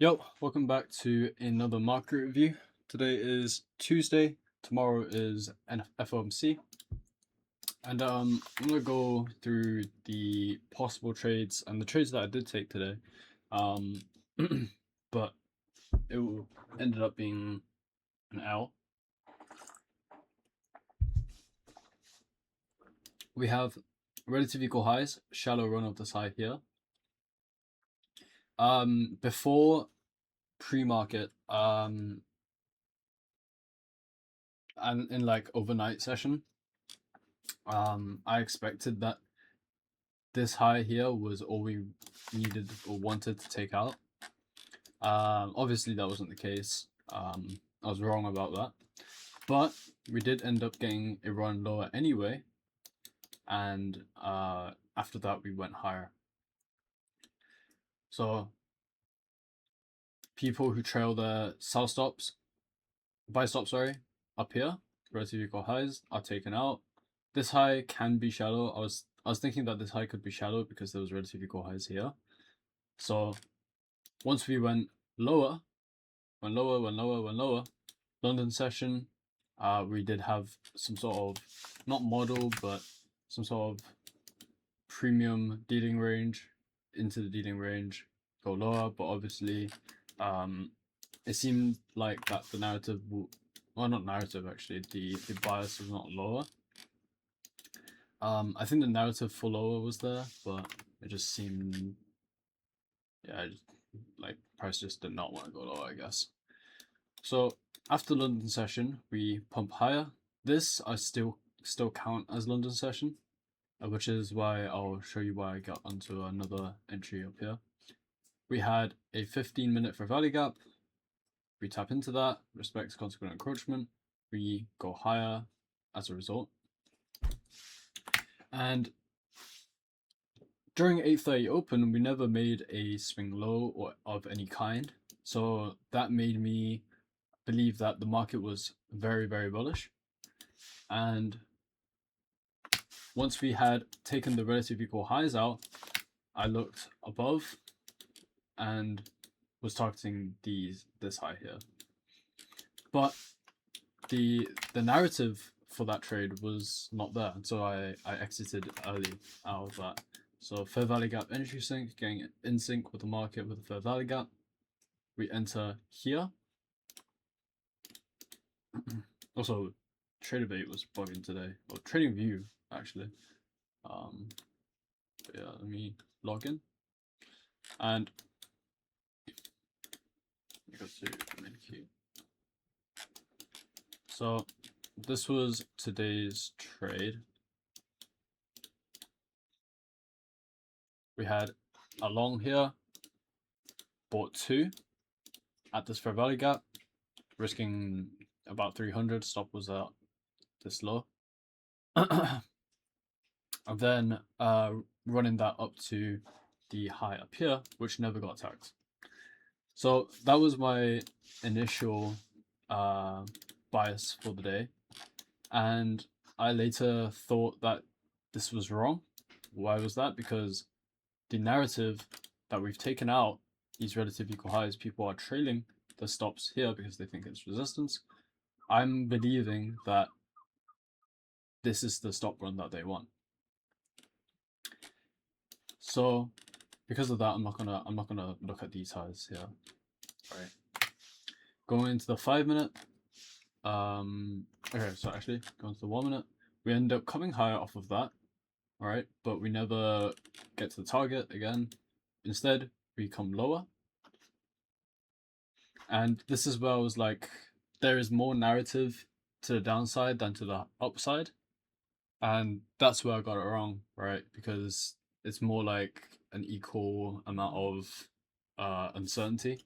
Yo, welcome back to another market review. Today is Tuesday, tomorrow is FOMC, and I'm gonna go through the possible trades and the trades that I did take today, um, but it ended up being an L. We have relative equal highs, shallow run of this high here. Before pre-market, and in like overnight session, I expected that this high here was all we needed or wanted to take out. Obviously that wasn't the case. I was wrong about that, but we did end up getting a run lower anyway, and after that we went higher. So people who trail their sell stops, buy stops, sorry, up here, relative equal highs are taken out. This high can be shallow. I was thinking that this high could be shallow because there was relative equal highs here. So once we went lower, London session, we did have some sort of, not model, but some sort of premium dealing range into the dealing range, go lower, but obviously it seemed like that the narrative, well, not narrative actually, the bias was not lower. I think the narrative for lower was there, but it just seemed, yeah, like price just did not want to go lower, I guess. So after London session, we pump higher. This I still count as London session, which is why I'll show you why I got onto another entry up here. We had a 15-minute fair value gap. We tap into that, respects consequent encroachment. We go higher as a result. And during 8:30 open, we never made a swing low or of any kind. So that made me believe that the market was very, very bullish. And once we had taken the relative equal highs out, I looked above and was targeting this high here. But the narrative for that trade was not there, and so I exited early out of that. So fair value gap entry sync, getting in sync with the market with the fair value gap. We enter here. Also, TraderBait was bugging today, or TradingView actually. But yeah, let me log in, and you go to main queue. So this was today's trade. We had a long here, bought 2 at this fair value gap, risking about 300. Stop was at this low. And then running that up to the high up here, which never got tagged. So that was my initial bias for the day, and I later thought that this was wrong. Why was that? Because the narrative that we've taken out, these relative equal highs, people are trailing the stops here because they think it's resistance. I'm believing that this is the stop run that they want. So because of that, I'm not gonna look at these highs here. All right. Going into the 5-minute. Okay, so actually going to the 1-minute, we end up coming higher off of that. All right, but we never get to the target again. Instead, we come lower. And this is where I was like, there is more narrative to the downside than to the upside. And that's where I got it wrong, right? Because it's more like an equal amount of uncertainty.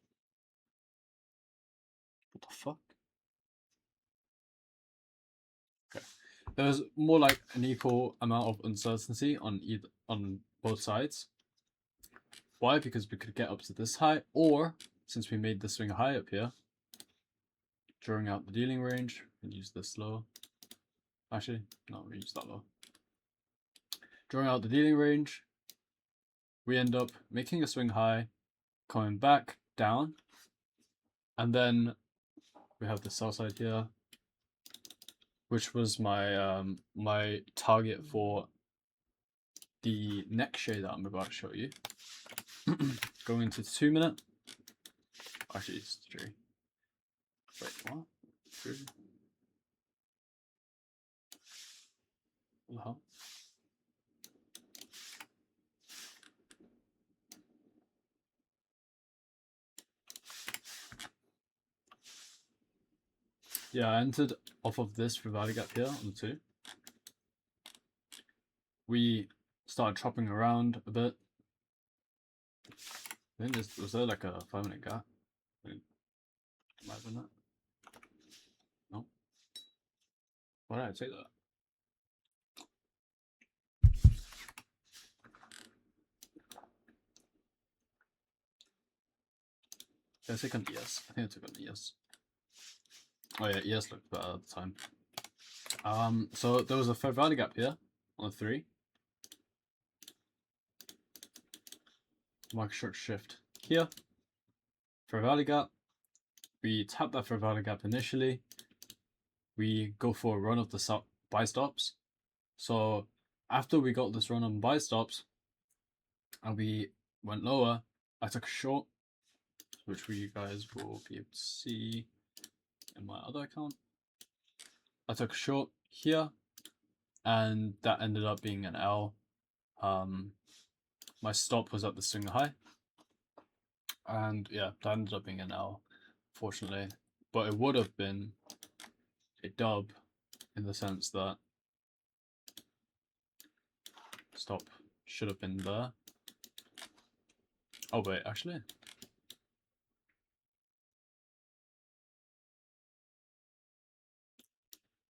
What the fuck? Okay. There's more like an equal amount of uncertainty on both sides. Why? Because we could get up to this high, or since we made the swing high up here, drawing out the dealing range, we use this low. Actually, no, we use that low. Drawing out the dealing range, we end up making a swing high, coming back down, And then we have the sell side here, which was my my target for the next shade that I'm about to show you. Going into 2 minute. Actually, it's 3. Wait, what? 3? What the hell? Yeah, I entered off of this value gap here on the 2. We started chopping around a bit. I think was there like a 5-minute gap? Might have been that. No. Why did I say that? Did I take an ES? I think I took an ES. Oh yeah, ES looked better at the time. So there was a fair value gap here on the 3. Market short shift here. Fair value gap. We tap that fair value gap initially. We go for a run of the buy stops. So after we got this run on buy stops and we went lower, I took a short, which you guys will be able to see in my other account. I took a short here, and that ended up being an L. My stop was at the swing high, and yeah, that ended up being an L, fortunately. But it would have been a dub in the sense that stop should have been there. Oh wait, actually.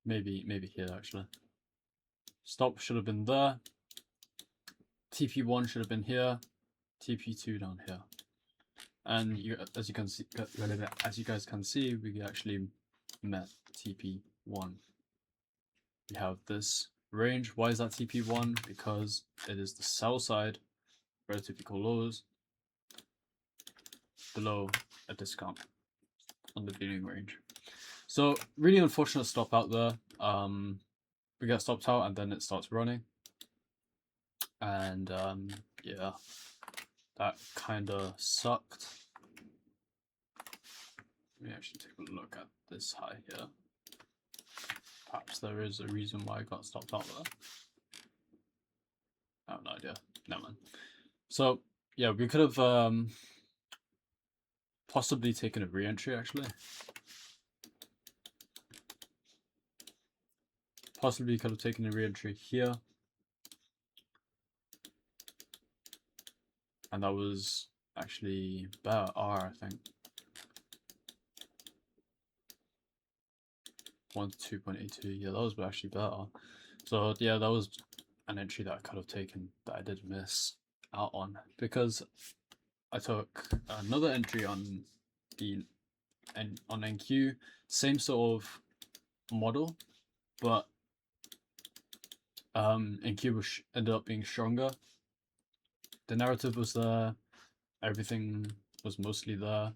Maybe here actually. Stop should have been there. TP1 should have been here. TP2 down here. And as you guys can see, we actually met TP1. We have this range. Why is that TP1? Because it is the sell side, relative equal lows, below a discount on the viewing range. So really unfortunate stop out there. We get stopped out and then it starts running. And yeah, that kind of sucked. Let me actually take a look at this high here. Perhaps there is a reason why I got stopped out there. I have no idea. No man. So yeah, we could have possibly taken a re-entry actually. Possibly could have taken a re-entry here. And that was actually better R, I think. 1 to 2.82. Yeah, that was actually better. So yeah, that was an entry that I could have taken that I did miss out on because I took another entry on the on NQ, same sort of model, but NQ ended up being stronger. The narrative was there, everything was mostly there.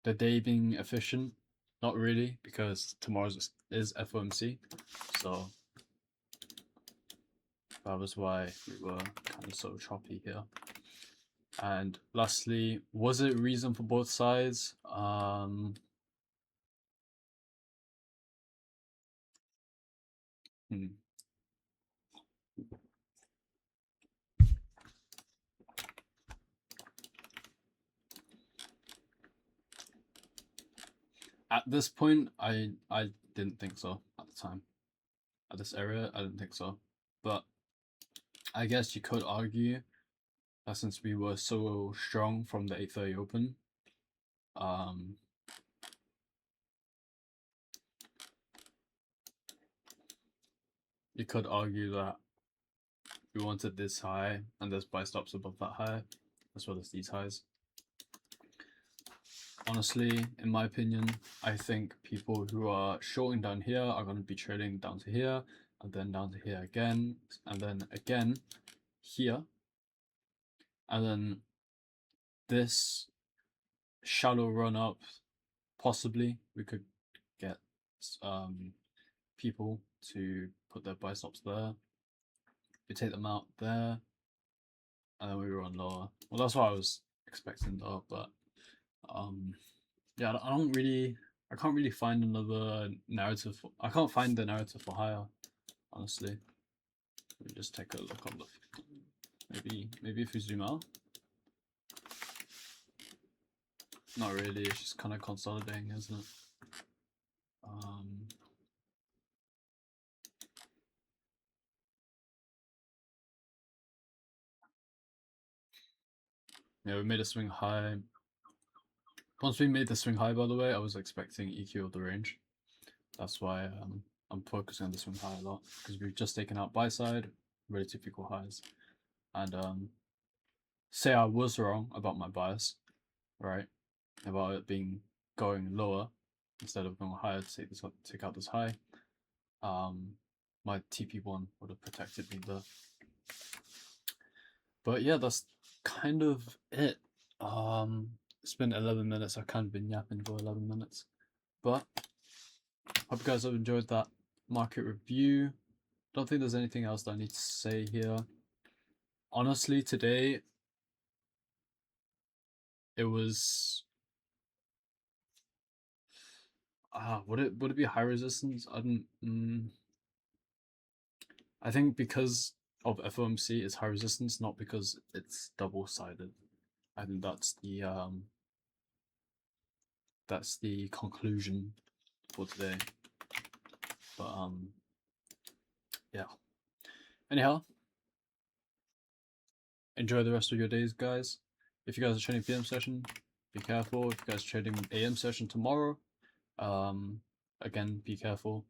The day being efficient, not really, because tomorrow's is FOMC, so that was why we were kind of so choppy here. And lastly, was it reason for both sides? At this point, I didn't think so at the time. At this area, I didn't think so. But I guess you could argue that since we were so strong from the 8:30 open, you could argue that we wanted this high and there's buy stops above that high, as well as these highs. Honestly, in my opinion, I think people who are shorting down here are going to be trading down to here, and then down to here again, and then again here, and then this shallow run up, possibly we could get people to put their buy stops there. We take them out there, and then we run lower. Well, that's what I was expecting though, but yeah, I can't really find another narrative. I can't find the narrative for higher, honestly. Let me just take a look on the. Maybe if we zoom out. Not really. It's just kind of consolidating, isn't it? Yeah, we made a swing high. Once we made the swing high, by the way, I was expecting EQ of the range. That's why I'm focusing on the swing high a lot, because we've just taken out buy side, relative equal highs. And say I was wrong about my bias, right? About it being going lower instead of going higher to take out this high. My TP1 would have protected me there. But yeah, that's kind of it. It's been 11 minutes. I've kind of been yapping for 11 minutes. But hope you guys have enjoyed that market review. Don't think there's anything else that I need to say here. Honestly, today it was would it be high resistance? I think because of FOMC it's high resistance, not because it's double-sided. I think that's the conclusion for today. But yeah. Anyhow, enjoy the rest of your days, guys. If you guys are trading PM session, be careful. If you guys are trading AM session tomorrow, again, be careful.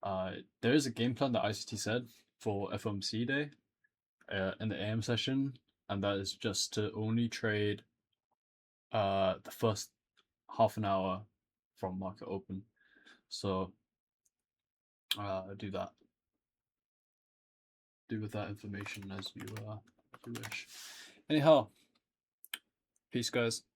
There is a game plan that ICT said for FOMC day in the AM session, and that is just to only trade the first half an hour from market open. So do that. Do with that information as you wish. Anyhow, peace, guys.